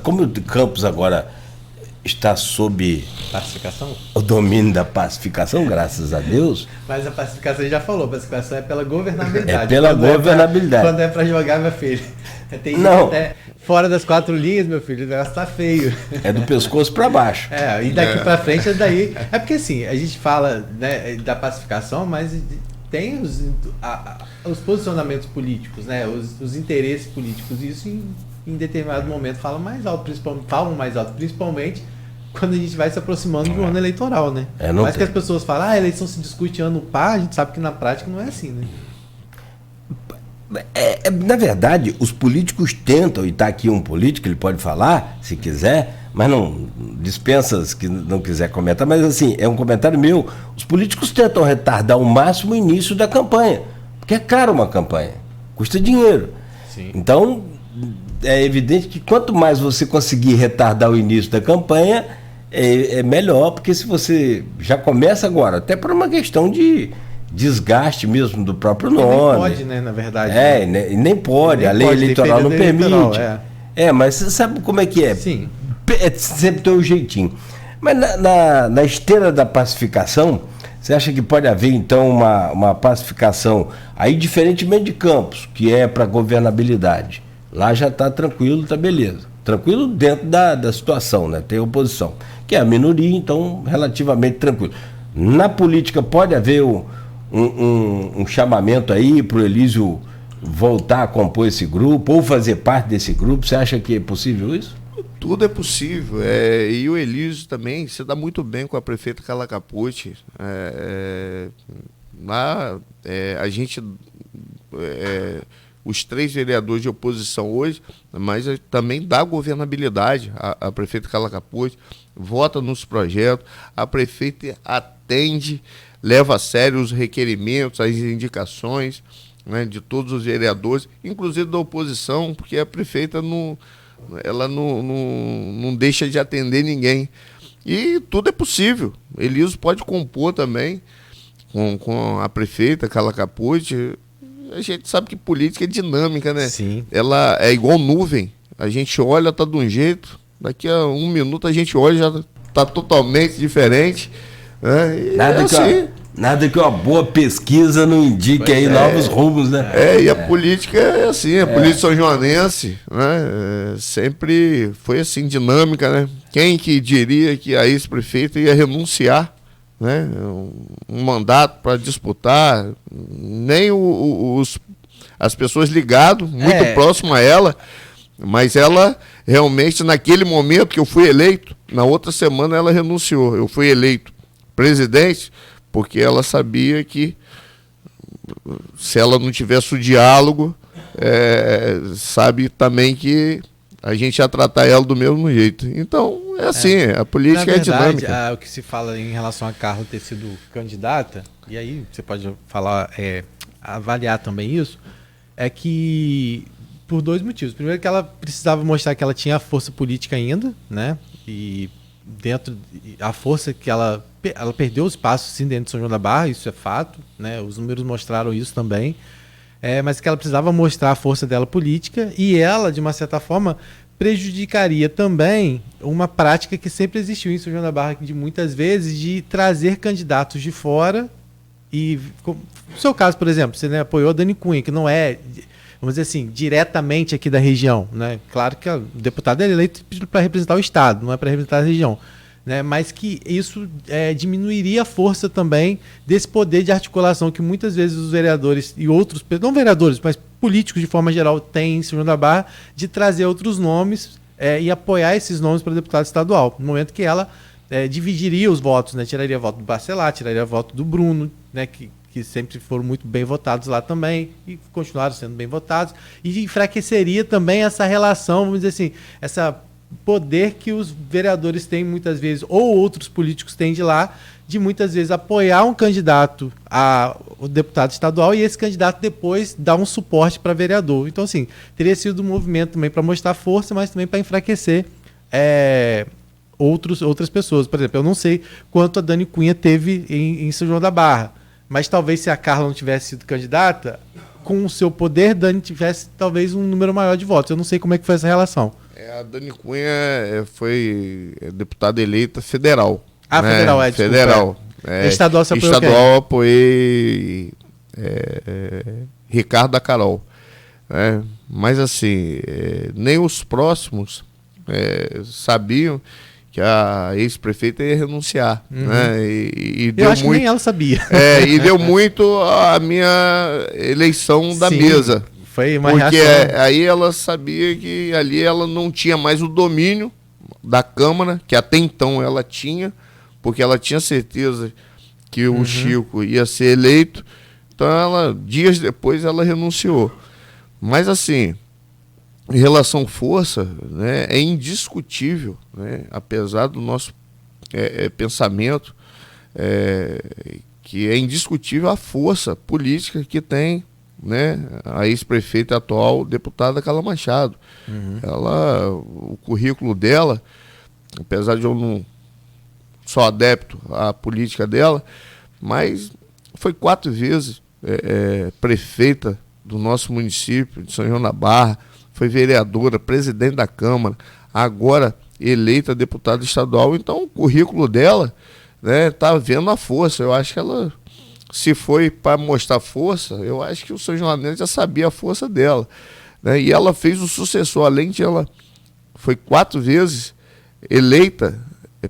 I: Como o Campos agora está sob
K: pacificação?
I: O domínio da pacificação, graças a Deus.
K: Mas a pacificação, ele já falou, a pacificação é pela governabilidade.
I: É pela governabilidade.
K: Quando é para jogar, meu filho. Tem
I: não.
K: Até fora das 4 linhas, meu filho, o negócio tá feio.
I: É do pescoço para baixo.
K: E daqui para frente é daí. É porque assim, a gente fala, né, da pacificação, mas tem os posicionamentos políticos, né? Os interesses políticos. Isso em determinado momento falam mais alto, principalmente quando a gente vai se aproximando do ano eleitoral, né? Mas que as pessoas falam, a eleição se discute ano par, a gente sabe que na prática não é assim, né?
I: Na verdade, os políticos tentam, e está aqui um político, ele pode falar, se quiser, mas não dispensa que não quiser comentar, mas assim, é um comentário meu. Os políticos tentam retardar ao máximo o início da campanha, porque é caro uma campanha, custa dinheiro. Sim. Então, é evidente que quanto mais você conseguir retardar o início da campanha, é melhor, porque se você já começa agora, até por uma questão de desgaste mesmo do próprio nome. Nem
K: pode, né, na verdade.
I: Nem pode, a lei eleitoral não permite. Mas você sabe como é que é?
K: Sim.
I: Sempre tem um jeitinho. Mas na esteira da pacificação, você acha que pode haver, então, uma pacificação, aí diferentemente de Campos, que é para governabilidade? Lá já está tranquilo, está beleza. Tranquilo dentro da situação, né? Tem oposição, que é a minoria, então relativamente tranquilo. Na política pode haver um chamamento aí para o Elísio voltar a compor esse grupo ou fazer parte desse grupo? Você acha que é possível isso?
J: Tudo é possível. E o Elísio também se dá muito bem com a prefeita Carla Capucci. Lá a gente... os 3 vereadores de oposição hoje, mas também dá governabilidade. A prefeita Carla Capucci vota nos projetos, a prefeita atende, leva a sério os requerimentos, as indicações, né, de todos os vereadores, inclusive da oposição, porque a prefeita não deixa de atender ninguém. E tudo é possível. Elísio pode compor também com a prefeita Carla Capucci. A gente sabe que política é dinâmica, né?
K: Sim.
J: Ela é igual nuvem. A gente olha, tá de um jeito, daqui a 1 minuto a gente olha, já tá totalmente diferente. Né?
I: Nada que uma boa pesquisa não indique aí novos rumos, né?
J: E a política é assim, a política são-joanense, né? Sempre foi assim, dinâmica, né? Quem que diria que a ex-prefeita ia renunciar, né? Um mandato para disputar, nem as pessoas ligadas, muito próximo a ela, mas ela realmente, naquele momento que eu fui eleito, na outra semana ela renunciou. Eu fui eleito presidente porque ela sabia que se ela não tivesse o diálogo, sabe também que a gente ia tratar ela do mesmo jeito. Então, é assim, a política é dinâmica.
K: O que se fala em relação a Carla ter sido candidata, e aí você pode falar, avaliar também isso, é que por 2 motivos. Primeiro, que ela precisava mostrar que ela tinha a força política ainda, né? E dentro a força que ela perdeu os passos, sim, dentro de São João da Barra, isso é fato, né? Os números mostraram isso também. Mas que ela precisava mostrar a força dela política, e ela, de uma certa forma, prejudicaria também uma prática que sempre existiu em São João da Barra, de muitas vezes, de trazer candidatos de fora. E no seu caso, por exemplo, você, né, apoiou a Dani Cunha, que não é, vamos dizer assim, diretamente aqui da região, né? Claro que o deputado é eleito para representar o Estado, não é para representar a região, né? Mas que isso diminuiria a força também desse poder de articulação que muitas vezes os vereadores e outros, não vereadores, mas políticos de forma geral têm em São João da Barra, de trazer outros nomes e apoiar esses nomes para deputado estadual, no momento que ela dividiria os votos, né? Tiraria voto do Bacelar, tiraria voto do Bruno, né? Que sempre foram muito bem votados lá também e continuaram sendo bem votados, e enfraqueceria também essa relação, vamos dizer assim, essa poder que os vereadores têm muitas vezes, ou outros políticos têm de lá, de muitas vezes apoiar um candidato ao deputado estadual e esse candidato depois dar um suporte para vereador. Então, assim, teria sido um movimento também para mostrar força, mas também para enfraquecer outras pessoas. Por exemplo, eu não sei quanto a Dani Cunha teve em São João da Barra, mas talvez se a Carla não tivesse sido candidata, com o seu poder, Dani tivesse talvez um número maior de votos. Eu não sei como é que foi essa relação.
J: A Dani Cunha foi deputada eleita federal. Né?
K: Federal, desculpa.
J: Federal.
K: Estadual você apoiou
J: Estadual eu apoiei Ricardo da Carol. Mas assim, nem os próximos sabiam que a ex-prefeita ia renunciar, né? E
K: eu acho que nem ela sabia.
J: E deu muito a minha eleição da mesa.
K: Foi uma
J: porque
K: reação.
J: Aí ela sabia que ali ela não tinha mais o domínio da Câmara, que até então ela tinha, porque ela tinha certeza que o Chico ia ser eleito. Então, dias depois, ela renunciou. Mas, assim, em relação à força, né, é indiscutível, né, apesar do nosso pensamento, que é indiscutível a força política que tem, né, a ex-prefeita atual, deputada Carla Machado. O currículo dela, apesar de eu não sou adepto à política dela, mas foi 4 vezes prefeita do nosso município de São João da Barra, foi vereadora, presidente da Câmara, agora eleita deputada estadual. Então o currículo dela, né, tá vendo a força. Eu acho que ela, se foi para mostrar força, eu acho que o São Joanense já sabia a força dela, né? E ela fez o sucessor, além de ela foi 4 vezes eleita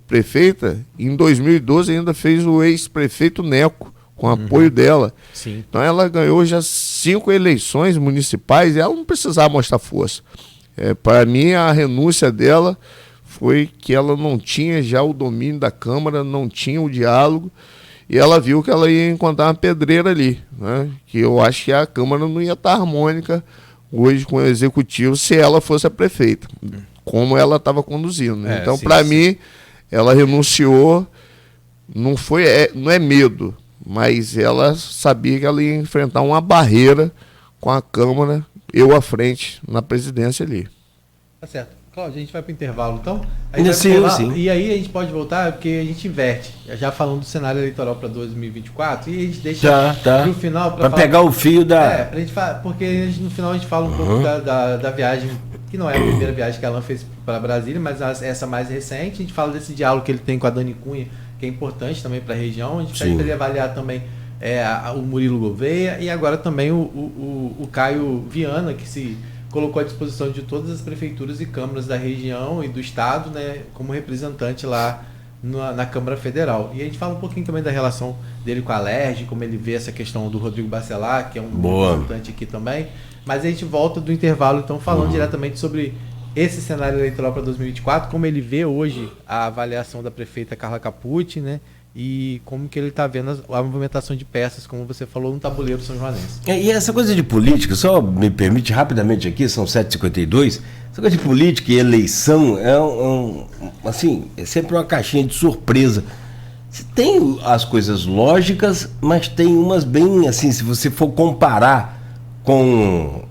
J: prefeita, em 2012 ainda fez o ex-prefeito Neco, com apoio dela.
K: Sim.
J: Então ela ganhou já 5 eleições municipais e ela não precisava mostrar força. Para mim, a renúncia dela foi que ela não tinha já o domínio da Câmara, não tinha o diálogo, e ela viu que ela ia encontrar uma pedreira ali, né? Que eu acho que a Câmara não ia estar harmônica hoje com o Executivo se ela fosse a prefeita, como ela estava conduzindo, né? Então, para mim, ela renunciou, não é medo, mas ela sabia que ela ia enfrentar uma barreira com a Câmara, eu à frente, na presidência ali.
K: Tá certo. Cláudio, a gente vai para o intervalo, então?
I: Sim.
K: E aí a gente pode voltar, porque a gente inverte. Já falando do cenário eleitoral para 2024, e a gente deixa para o final...
I: Para pegar o fio da...
K: pra gente falar, porque no final a gente fala um pouco da viagem, que não é a primeira viagem que a Alan fez para Brasília, mas essa mais recente. A gente fala desse diálogo que ele tem com a Dani Cunha, que é importante também para a região. A gente pede para ele avaliar também o Murilo Gouveia e agora também o Caio Viana, que se colocou à disposição de todas as prefeituras e câmaras da região e do estado, né, como representante lá na Câmara Federal. E a gente fala um pouquinho também da relação dele com a Alerj, como ele vê essa questão do Rodrigo Bacelar, que é um representante aqui também. Mas a gente volta do intervalo, então, falando diretamente sobre esse cenário eleitoral para 2024, como ele vê hoje a avaliação da prefeita Carla Capucci, né? E como que ele está vendo a movimentação de peças, como você falou, no tabuleiro são joanense.
I: E essa coisa de política, só me permite rapidamente aqui, são 7h52, essa coisa de política e eleição é sempre uma caixinha de surpresa. Tem as coisas lógicas, mas tem umas bem assim, se você for comparar com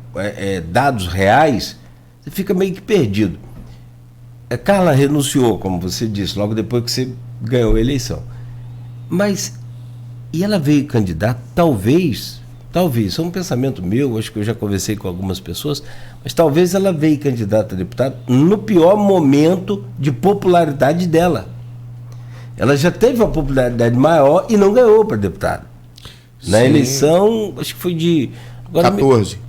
I: dados reais, você fica meio que perdido. Carla renunciou, como você disse, logo depois que você ganhou a eleição. Mas, e ela veio candidata, talvez, isso é um pensamento meu, acho que eu já conversei com algumas pessoas, mas talvez ela veio candidata a deputada no pior momento de popularidade dela. Ela já teve uma popularidade maior e não ganhou para deputada. Na eleição, acho que foi de...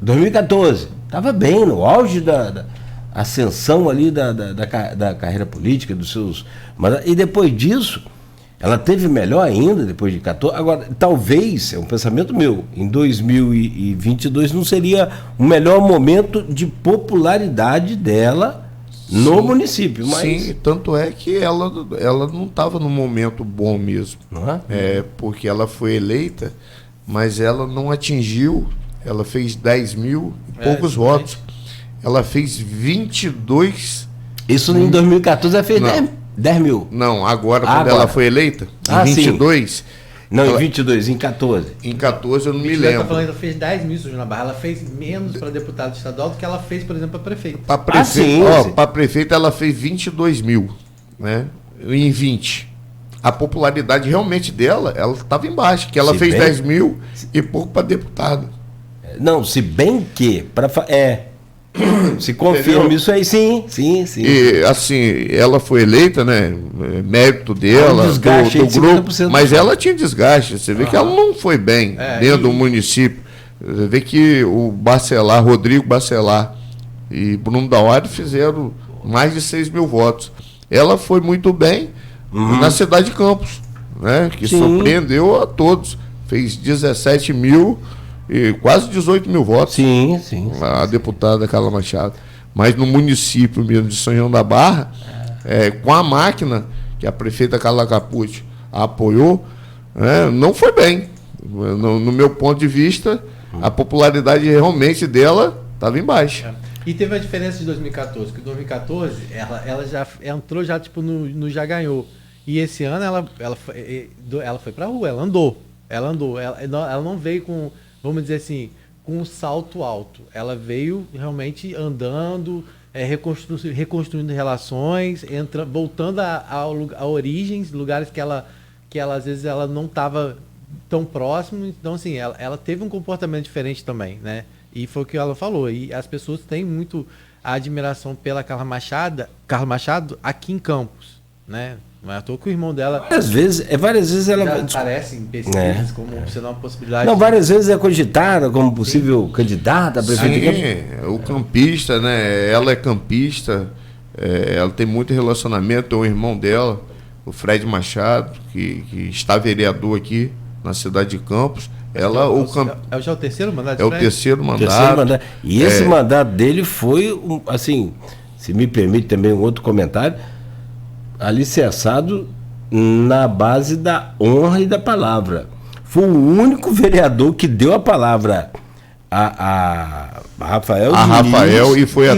I: 2014. Estava bem, no auge da ascensão ali da carreira política, dos seus... E depois disso, ela teve melhor ainda, depois de 14. Agora, talvez, é um pensamento meu, em 2022 não seria o melhor momento de popularidade dela no município. Mas...
J: Sim, tanto é que ela não estava num momento bom mesmo.
I: Não é?
J: Porque ela foi eleita, mas ela não atingiu, ela fez 10 mil e poucos votos. Ela fez 22...
I: Isso em 2014 ela fez 10 mil.
J: Não, agora ela foi eleita, em 22...
I: Sim. Não, em 22, em 14.
J: Em 14 eu não me lembro.
K: Ela fez 10 mil, São João da Barra. Ela fez menos para deputado estadual do que ela fez, por exemplo, para prefeito.
J: Para prefeito ela fez 22 mil, né? Em 20. A popularidade realmente dela, ela estava embaixo, que ela fez 10 mil e pouco para deputado.
I: Não, se bem que... Se confirma. Entendeu? Isso aí, sim.
J: E assim, ela foi eleita, né? Mérito dela, do grupo, mas ela tinha desgaste. Você vê que ela não foi bem dentro do município. Você vê que o Bacelar, Rodrigo Bacelar e Bruno Dauari fizeram mais de 6 mil votos. ela foi muito bem na cidade de Campos, né? Que surpreendeu a todos. Fez 17 mil e quase 18 mil votos.
I: Sim.
J: A deputada Carla Machado. Mas no município mesmo de São João da Barra, com a máquina que a prefeita Carla Capucci apoiou, não foi bem. No meu ponto de vista, a popularidade realmente dela estava em baixa.
K: E teve a diferença de 2014, porque em 2014 ela já entrou já tipo no já ganhou. E esse ano ela foi pra rua, ela andou. Ela não veio com, vamos dizer assim, com um salto alto. Ela veio realmente andando, reconstruindo relações, voltando a origens, lugares que ela às vezes ela não estava tão próximo. Então, assim, ela teve um comportamento diferente também, né? E foi o que ela falou. E as pessoas têm muito a admiração pela Carla Machado aqui em Campos, né? Não é à toa que o irmão dela...
I: Várias vezes ela...
K: aparece em pesquisas como sendo uma possibilidade...
I: Não, várias vezes é cogitada como possível candidata a prefeita.
J: Sim, o campista, né? Ela é campista, ela tem muito relacionamento, tem o irmão dela, o Fred Machado, que está vereador aqui na cidade de Campos.
K: Já o terceiro mandato?
J: O terceiro mandato.
I: E esse mandato dele foi, assim, se me permite também um outro comentário, alicerçado na base da honra e da palavra. Foi o único vereador que deu a palavra a Rafael Diniz,
J: Rafael, e foi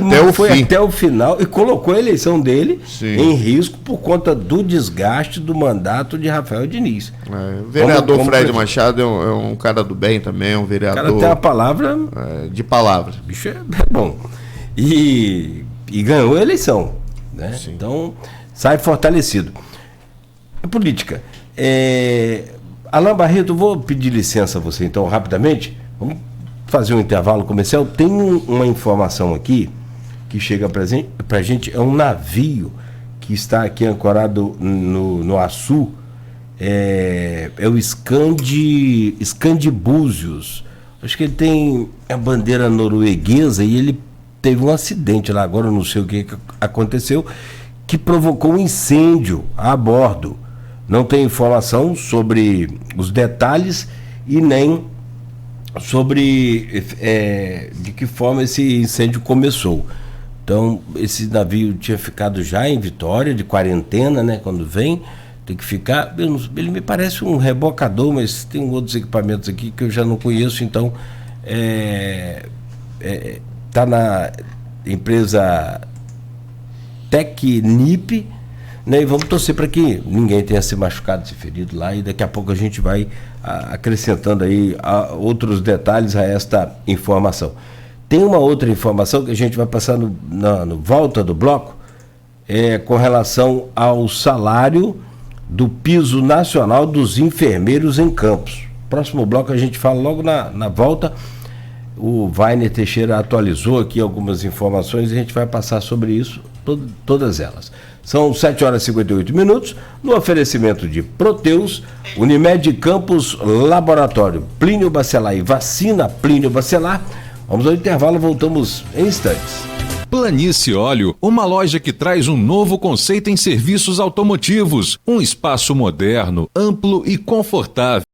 I: até o final e colocou a eleição dele em risco por conta do desgaste do mandato de Rafael Diniz.
J: O vereador Fred Machado é um cara do bem também, é um vereador.
I: O cara tem a palavra
J: de palavra.
I: Bicho é bom. E ganhou a eleição, né? Então sai fortalecido. A política. Alain Barreto, vou pedir licença a você então rapidamente. Vamos fazer um intervalo comercial. Tem uma informação aqui que chega pra gente. É um navio que está aqui ancorado no Açu. É o Scandibúzios. Acho que ele tem a bandeira norueguesa e ele teve um acidente lá agora, não sei o que aconteceu, que provocou um incêndio a bordo. Não tem informação sobre os detalhes e nem sobre de que forma esse incêndio começou. Então, esse navio tinha ficado já em Vitória, de quarentena, né? Quando vem, tem que ficar. Ele me parece um rebocador, mas tem outros equipamentos aqui que eu já não conheço, então está na empresa Tecnip, né? E vamos torcer para que ninguém tenha se machucado, se ferido lá, e daqui a pouco a gente vai acrescentando aí outros detalhes a esta informação. Tem uma outra informação que a gente vai passar no volta do bloco, com relação ao salário do piso nacional dos enfermeiros em Campos. Próximo bloco a gente fala logo na volta. O Vainer Teixeira atualizou aqui algumas informações e a gente vai passar sobre isso, todas elas. São 7h58, no oferecimento de Proteus, Unimed Campos, Laboratório Plínio Bacelar e Vacina Plínio Bacelar. Vamos ao intervalo, voltamos em instantes.
F: Planície Óleo, uma loja que traz um novo conceito em serviços automotivos, um espaço moderno, amplo e confortável.